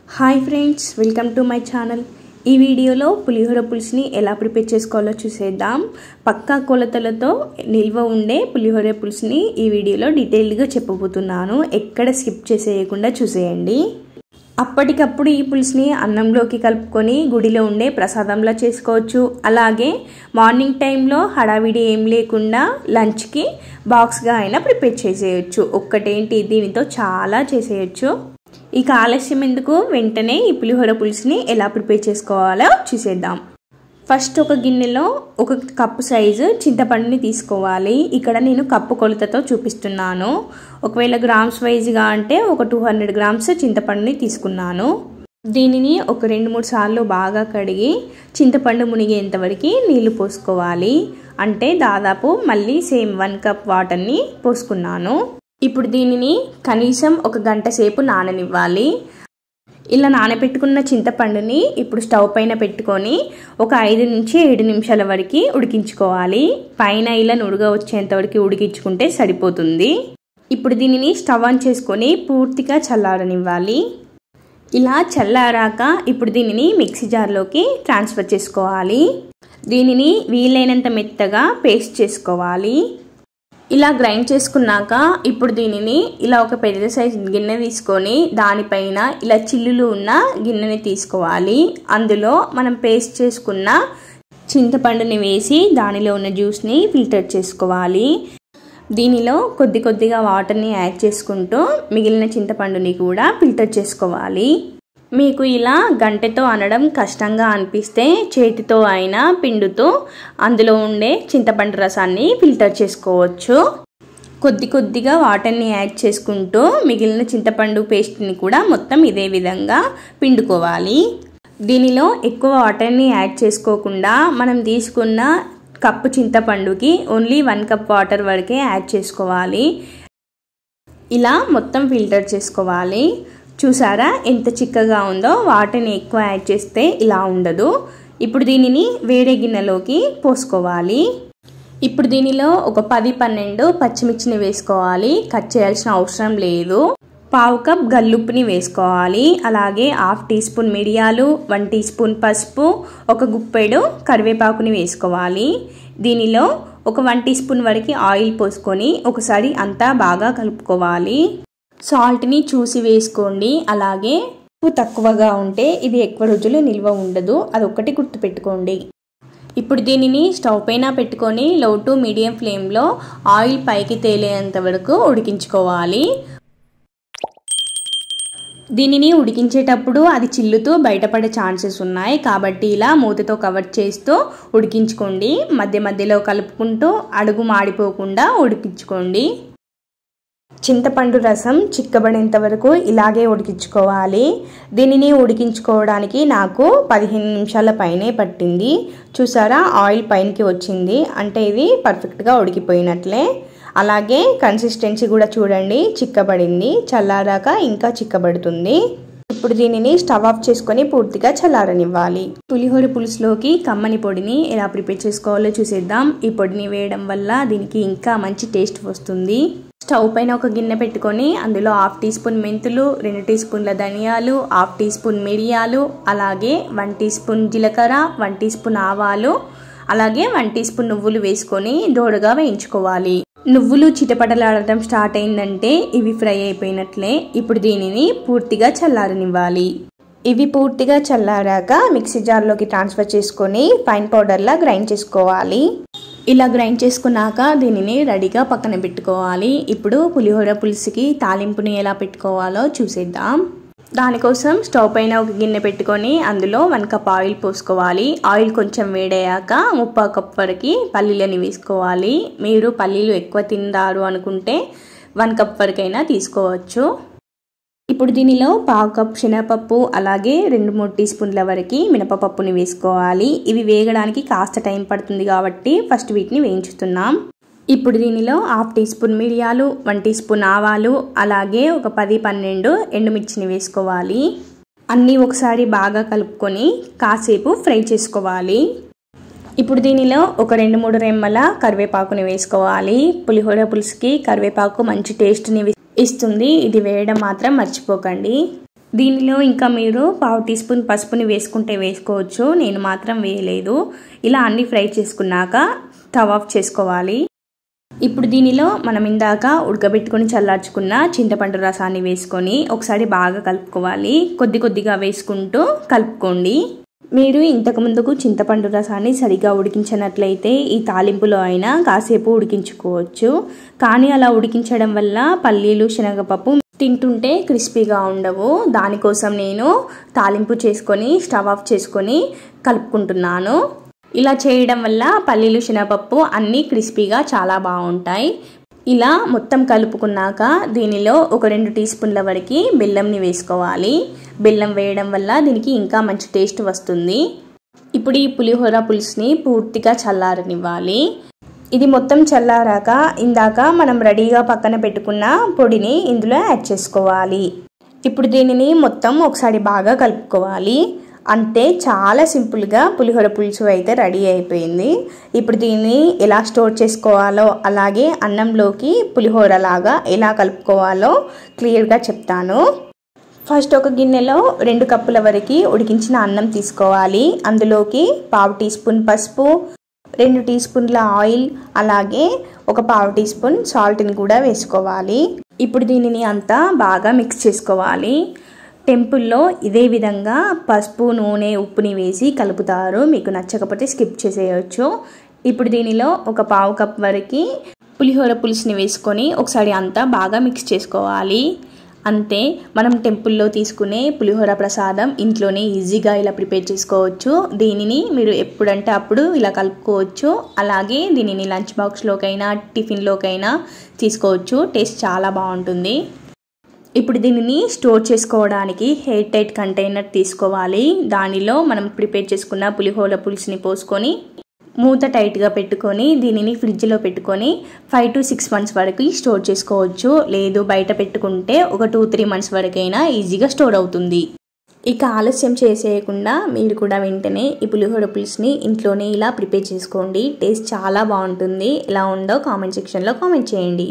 Hi friends, welcome to my channel. ఈ వీడియోలో పులిహోర పులుసుని ఎలా ప్రిపేర్ చేసుకోవాలో చూసేద్దాం. పక్కా కొలతలతో నిల్వ ఉండే పులిహోర పులుసుని ఈ వీడియోలో డీటెయిల్డ్గా చెప్పబోతున్నాను. ఎక్కడ స్కిప్ చేసేయకుండా చూసేయండి. అప్పటికప్పుడు ఈ పులుసుని అన్నంలోకి కలుపుకొని గుడిలో ఉండే ప్రసాదంలా చేసుకోవచ్చు. అలాగే మార్నింగ్ టైంలో హడావిడి ఏం లేకుండా లంచ్కి బాక్స్గా అయినా ప్రిపేర్ చేసేయచ్చు. ఒక్కటేంటి, దీనితో చాలా చేసేయచ్చు. ఇక ఆలస్యం ఎందుకు, వెంటనే ఈ పులిహోర పులుసుని ఎలా ప్రిపేర్ చేసుకోవాలో చూసేద్దాం. ఫస్ట్ ఒక గిన్నెలో 1 కప్పు సైజు చింతపండుని తీసుకోవాలి. ఇక్కడ నేను కప్పు కొలతతో చూపిస్తున్నాను. ఒకవేళ గ్రామ్స్ వైజ్గా అంటే ఒక 200 గ్రామ్స్ చింతపండుని తీసుకున్నాను. దీనిని ఒక 2-3 సార్లు బాగా కడిగి చింతపండు మునిగేంత వరకు నీళ్లు పోసుకోవాలి. అంటే దాదాపు మళ్ళీ సేమ్ 1 కప్ వాటర్ని పోసుకున్నాను. ఇప్పుడు దీనిని కనీసం 1 గంట సేపు నాననివ్వాలి. ఇలా నానబెట్టుకున్న చింతపండుని ఇప్పుడు స్టవ్ పైన పెట్టుకొని ఒక 5 నుంచి 7 నిమిషాల వరకు ఉడికించుకోవాలి. పైన ఇలా నురుగ వచ్చేంత వరకు ఉడికించుకుంటే సరిపోతుంది. ఇప్పుడు దీనిని స్టవ్ ఆన్ చేసుకొని పూర్తిగా చల్లారనివ్వాలి. ఇలా చల్లారాక ఇప్పుడు దీనిని మిక్సీ జార్లోకి ట్రాన్స్ఫర్ చేసుకోవాలి. దీనిని వీలైనంత మెత్తగా పేస్ట్ చేసుకోవాలి. ఇలా గ్రైండ్ చేసుకున్నాక ఇప్పుడు దీనిని ఇలా ఒక పెద్ద సైజు గిన్నె తీసుకొని దానిపైన ఇలా చిల్లులు ఉన్న గిన్నెని తీసుకోవాలి. అందులో మనం పేస్ట్ చేసుకున్న చింతపండుని వేసి దానిలో ఉన్న జ్యూస్ని ఫిల్టర్ చేసుకోవాలి. దీనిలో కొద్దిగా వాటర్ని యాడ్ చేసుకుంటూ మిగిలిన చింతపండుని కూడా ఫిల్టర్ చేసుకోవాలి. మీకు ఇలా గంటెతో అనడం కష్టంగా అనిపిస్తే చేతితో అయినా పిండుతో అందులో ఉండే చింతపండు రసాన్ని ఫిల్టర్ చేసుకోవచ్చు. కొద్దిగా వాటర్ని యాడ్ చేసుకుంటూ మిగిలిన చింతపండు పేస్ట్ని కూడా మొత్తం ఇదే విధంగా పిండుకోవాలి. దీనిలో ఎక్కువ వాటర్ని యాడ్ చేసుకోకుండా మనం తీసుకున్న కప్పు చింతపండుకి ఓన్లీ 1 కప్ వాటర్ వరకే యాడ్ చేసుకోవాలి. ఇలా మొత్తం ఫిల్టర్ చేసుకోవాలి. చూసారా ఎంత చిక్కగా ఉందో, వాటర్ని ఎక్కువ యాడ్ చేస్తే ఇలా ఉండదు. ఇప్పుడు దీనిని వేరే గిన్నెలోకి పోసుకోవాలి. ఇప్పుడు దీనిలో ఒక 10-12 పచ్చిమిర్చిని వేసుకోవాలి. కట్ చేయాల్సిన అవసరం లేదు. 1/2 కప్ గల్లుప్పుని వేసుకోవాలి. అలాగే 1/2 టీ స్పూన్ మిరియాలు, 1 టీ స్పూన్ పసుపు, ఒక గుప్పెడు కరివేపాకుని వేసుకోవాలి. దీనిలో ఒక 1 టీ స్పూన్ వరకు ఆయిల్ పోసుకొని ఒకసారి అంతా బాగా కలుపుకోవాలి. సాల్ట్ని చూసి వేసుకోండి. అలాగే ఉప్పు తక్కువగా ఉంటే ఇది ఎక్కువ రోజులు నిల్వ ఉండదు, అదొక్కటి గుర్తుపెట్టుకోండి. ఇప్పుడు దీనిని స్టవ్ పైన పెట్టుకొని లో టు మీడియం ఫ్లేమ్లో ఆయిల్ పైకి తేలేంత వరకు ఉడికించుకోవాలి. దీనిని ఉడికించేటప్పుడు అది చిల్లుతూ బయటపడే ఛాన్సెస్ ఉన్నాయి, కాబట్టి ఇలా మూతతో కవర్ చేస్తూ ఉడికించుకోండి. మధ్యలో కలుపుకుంటూ అడుగు మాడిపోకుండా ఉడికించుకోండి. చింతపండు రసం చిక్కబడేంత వరకు ఇలాగే ఉడికించుకోవాలి. దీనిని ఉడికించుకోవడానికి నాకు 15 నిమిషాల పైనే పట్టింది. చూసారా, ఆయిల్ పైనకి వచ్చింది అంటే ఇది పర్ఫెక్ట్గా ఉడికిపోయినట్లే. అలాగే కన్సిస్టెన్సీ కూడా చూడండి, చిక్కబడింది. చల్లారాక ఇంకా చిక్కబడుతుంది. ఇప్పుడు దీనిని స్టవ్ ఆఫ్ చేసుకొని పూర్తిగా చల్లారనివ్వాలి. పులిహోర పులుసులోకి కమ్మని పొడిని ఎలా ప్రిపేర్ చేసుకోవాలో చూసేద్దాం. ఈ పొడిని వేయడం వల్ల దీనికి ఇంకా మంచి టేస్ట్ వస్తుంది. స్టవ్ పైన ఒక గిన్నె పెట్టుకొని అందులో 1/2 టీ స్పూన్ మెంతులు, 2 టీ స్పూన్ల ధనియాలు, 1/2 టీ స్పూన్ మిరియాలు, అలాగే 1 టీ స్పూన్ జీలకర్ర, 1 టీ స్పూన్ ఆవాలు, అలాగే 1 టీ స్పూన్ నువ్వులు వేసుకొని దోరగా వేయించుకోవాలి. నువ్వులు చిటపటలాడటం స్టార్ట్ అయిందంటే ఇవి ఫ్రై అయిపోయినట్లే. ఇప్పుడు దీనిని పూర్తిగా చల్లారనివ్వాలి. ఇవి పూర్తిగా చల్లారాక మిక్సీ జార్లోకి ట్రాన్స్ఫర్ చేసుకొని ఫైన్ పౌడర్లా గ్రైండ్ చేసుకోవాలి. ఇలా గ్రైండ్ చేసుకున్నాక దీనిని రెడీగా పక్కన పెట్టుకోవాలి. ఇప్పుడు పులిహోర పులుసుకి తాలింపుని ఎలా పెట్టుకోవాలో చూసేద్దాం. దానికోసం స్టవ్ పైన ఒక గిన్నె పెట్టుకొని అందులో 1 కప్ ఆయిల్ పోసుకోవాలి. ఆయిల్ కొంచెం వేడయ్యాక 3/4 కప్ వరకు పల్లీలని వేసుకోవాలి. మీరు పల్లీలు ఎక్కువ తిందారు అనుకుంటే 1 కప్ వరకైనా తీసుకోవచ్చు. ఇప్పుడు దీనిలో 1/4 కప్ శనగపప్పు, అలాగే 2-3 టీ స్పూన్ల వరకు మినపపప్పుని వేసుకోవాలి. ఇవి వేగడానికి కాస్త టైం పడుతుంది కాబట్టి ఫస్ట్ వీటిని వేయించుతున్నాం. ఇప్పుడు దీనిలో 1/2 టీ స్పూన్ మిరియాలు, 1 టీ స్పూన్ ఆవాలు, అలాగే ఒక 10-12 ఎండుమిర్చిని వేసుకోవాలి. అన్నీ ఒకసారి బాగా కలుపుకొని కాసేపు ఫ్రై చేసుకోవాలి. ఇప్పుడు దీనిలో ఒక 2-3 రెమ్మల కరివేపాకుని వేసుకోవాలి. పులిహోర పులుసుకి కరివేపాకు మంచి టేస్ట్ని ఇస్తుంది. ఇది వేయడం మాత్రం మర్చిపోకండి. దీనిలో ఇంకా మీరు 1/2 టీ స్పూన్ పసుపుని వేసుకుంటే వేసుకోవచ్చు, నేను మాత్రం వేయలేదు. ఇలా అన్ని ఫ్రై చేసుకున్నాక స్టవ్ ఆఫ్ చేసుకోవాలి. ఇప్పుడు దీనిలో మనం ఇందాక ఉడకబెట్టుకొని చల్లార్చుకున్న చింతపండు రసాన్ని వేసుకొని ఒకసారి బాగా కలుపుకోవాలి. కొద్ది కొద్దిగా వేసుకుంటూ కలుపుకోండి. మీరు ఇంతకు ముందుకు చింతపండు రసాన్ని సరిగా ఉడికించినట్లయితే ఈ తాలింపులో అయినా కాసేపు ఉడికించుకోవచ్చు. కానీ అలా ఉడికించడం వల్ల పల్లీలు శనగపప్పు తింటుంటే క్రిస్పీగా ఉండవు. దానికోసం నేను తాలింపు చేసుకొని స్టవ్ ఆఫ్ చేసుకొని కలుపుకుంటున్నాను. ఇలా చేయడం వల్ల పల్లీలు శనగపప్పు అన్నీ క్రిస్పీగా చాలా బాగుంటాయి. ఇలా మొత్తం కలుపుకున్నాక దీనిలో ఒక 2 టీ స్పూన్ల వరకు బెల్లంని వేసుకోవాలి. బెల్లం వేయడం వల్ల దీనికి ఇంకా మంచి టేస్ట్ వస్తుంది. ఇప్పుడు ఈ పులిహోర పులుసుని పూర్తిగా చల్లారనివ్వాలి. ఇది మొత్తం చల్లారాక ఇందాక మనం రెడీగా పక్కన పెట్టుకున్న పొడిని ఇందులో యాడ్ చేసుకోవాలి. ఇప్పుడు దీనిని మొత్తం ఒకసారి బాగా కలుపుకోవాలి. అంతే, చాలా సింపుల్గా పులిహోర పులుసు అయితే రెడీ అయిపోయింది. ఇప్పుడు దీన్ని ఎలా స్టోర్ చేసుకోవాలో అలాగే అన్నంలోకి పులిహోర లాగా ఎలా కలుపుకోవాలో క్లియర్గా చెప్తాను. ఫస్ట్ ఒక గిన్నెలో 2 కప్పుల వరకు ఉడికించిన అన్నం తీసుకోవాలి. అందులోకి 1/2 టీ స్పూన్ పసుపు, 2 టీ స్పూన్ల ఆయిల్, అలాగే ఒక 1/2 టీ స్పూన్ సాల్ట్ని కూడా వేసుకోవాలి. ఇప్పుడు దీనిని అంతా బాగా మిక్స్ చేసుకోవాలి. టెంపుల్లో ఇదే విధంగా పసుపు, నూనె, ఉప్పుని వేసి కలుపుతారు. మీకు నచ్చకపోతే స్కిప్ చేసేయచ్చు. ఇప్పుడు దీనిలో ఒక 1/2 కప్ వరకు పులిహోర పులుసుని వేసుకొని ఒకసారి అంతా బాగా మిక్స్ చేసుకోవాలి. అంతే, మనం టెంపుల్లో తీసుకునే పులిహోర ప్రసాదం ఇంట్లోనే ఈజీగా ఇలా ప్రిపేర్ చేసుకోవచ్చు. దీనిని మీరు ఎప్పుడంటే అప్పుడు ఇలా కలుపుకోవచ్చు. అలాగే దీనిని లంచ్ బాక్స్లోకైనా టిఫిన్లోకైనా తీసుకోవచ్చు. టేస్ట్ చాలా బాగుంటుంది. ఇప్పుడు దీనిని స్టోర్ చేసుకోవడానికి ఎయిర్ టైట్ కంటైనర్ తీసుకోవాలి. దానిలో మనం ప్రిపేర్ చేసుకున్న పులిహోర పులుసుని పోసుకొని మూత టైట్గా పెట్టుకొని దీనిని ఫ్రిడ్జ్లో పెట్టుకొని 5 to 6 months వరకు స్టోర్ చేసుకోవచ్చు. లేదు బయట పెట్టుకుంటే ఒక 2-3 months వరకైనా ఈజీగా స్టోర్ అవుతుంది. ఇక ఆలస్యం చేసేయకుండా మీరు కూడా వెంటనే ఈ పులిహోర పులుసుని ఇంట్లోనే ఇలా ప్రిపేర్ చేసుకోండి. టేస్ట్ చాలా బాగుంటుంది. ఎలా ఉందో కామెంట్ సెక్షన్లో కామెంట్ చేయండి.